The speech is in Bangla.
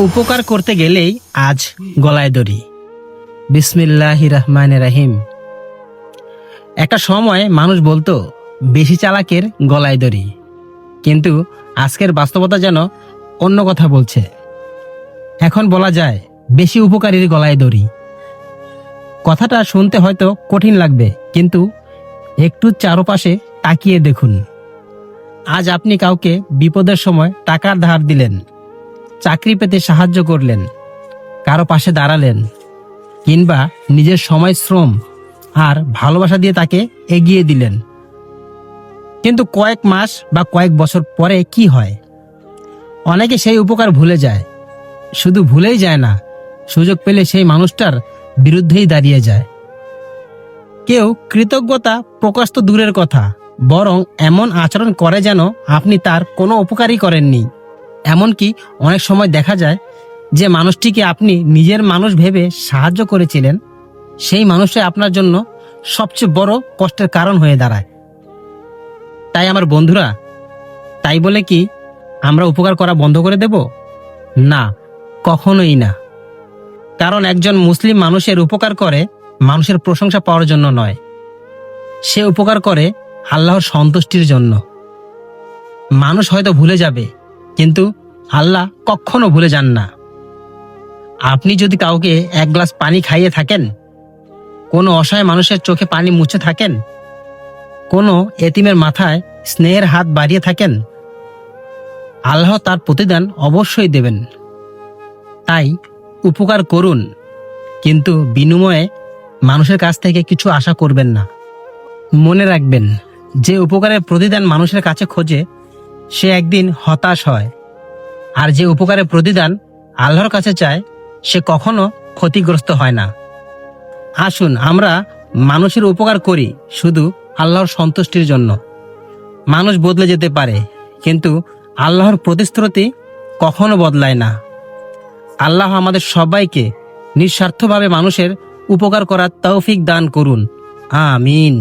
উপকার করতে গেলেই আজ গলায় দড়ি। বিসমিল্লাহির রহমানির রহিম। একটা সময় মানুষ বলতো বেশি চালাকের গলায় দড়ি, কিন্তু আজকের বাস্তবতা যেন অন্য কথা বলছে। এখন বলা যায় বেশি উপকারীর গলায় দড়ি। কথাটা শুনতে হয়তো কঠিন লাগবে, কিন্তু একটু চারপাশে তাকিয়ে দেখুন। আজ আপনি কাউকে বিপদের সময় টাকার ধার দিলেন, চাকরি পেতে সাহায্য করলেন, কারো পাশে দাঁড়ালেন, কিংবা নিজের সময়, শ্রম আর ভালোবাসা দিয়ে তাকে এগিয়ে দিলেন। কিন্তু কয়েক মাস বা কয়েক বছর পরে কি হয়? অনেকে সেই উপকার ভুলে যায়। শুধু ভুলেই যায় না, সুযোগ পেলে সেই মানুষটার বিরুদ্ধেই দাঁড়িয়ে যায়। কেউ কৃতজ্ঞতা প্রকাশ তো দূরের কথা, বরং এমন আচরণ করে যেন আপনি তার কোনো উপকারই করেননি। এমনকি অনেক সময় দেখা যায় যে মানুষটিকে আপনি নিজের মানুষ ভেবে সাহায্য করেছিলেন, সেই মানুষটাই আপনার জন্য সবচেয়ে বড় কষ্টের কারণ হয়ে দাঁড়ায়। তাই আমার বন্ধুরা, তাই বলে কি আমরা উপকার করা বন্ধ করে দেব? না, কখনোই না। কারণ একজন মুসলিম মানুষের উপকার করে মানুষের প্রশংসা পাওয়ার জন্য নয়, সে উপকার করে আল্লাহর সন্তুষ্টির জন্য। মানুষ হয়তো ভুলে যাবে, কিন্তু আল্লাহ কখনো ভুলে যান না। আপনি যদি কাউকে এক গ্লাস পানি খাইয়ে থাকেন, কোনো অসহায় মানুষের চোখে পানি মুছে থাকেন, কোনো এতিমের মাথায় স্নেহের হাত বাড়িয়ে থাকেন, আল্লাহ তার প্রতিদান অবশ্যই দেবেন। তাই উপকার করুন, কিন্তু বিনিময়ে মানুষের কাছ থেকে কিছু আশা করবেন না। মনে রাখবেন, যে উপকারের প্রতিদান মানুষের কাছে খোঁজে সে একদিন হতাশ হয়, আর যে উপকারের প্রতিদান আল্লাহর কাছে চায় সে কখনো ক্ষতিগ্রস্ত হয় না। আসুন আমরা মানুষের উপকার করি শুধু আল্লাহর সন্তুষ্টির জন্য। মানুষ বদলে যেতে পারে, কিন্তু আল্লাহর প্রতিশ্রুতি কখনো বদলায় না। আল্লাহ আমাদের সবাইকে নিঃস্বার্থভাবে মানুষের উপকার করার তৌফিক দান করুন। আমিন।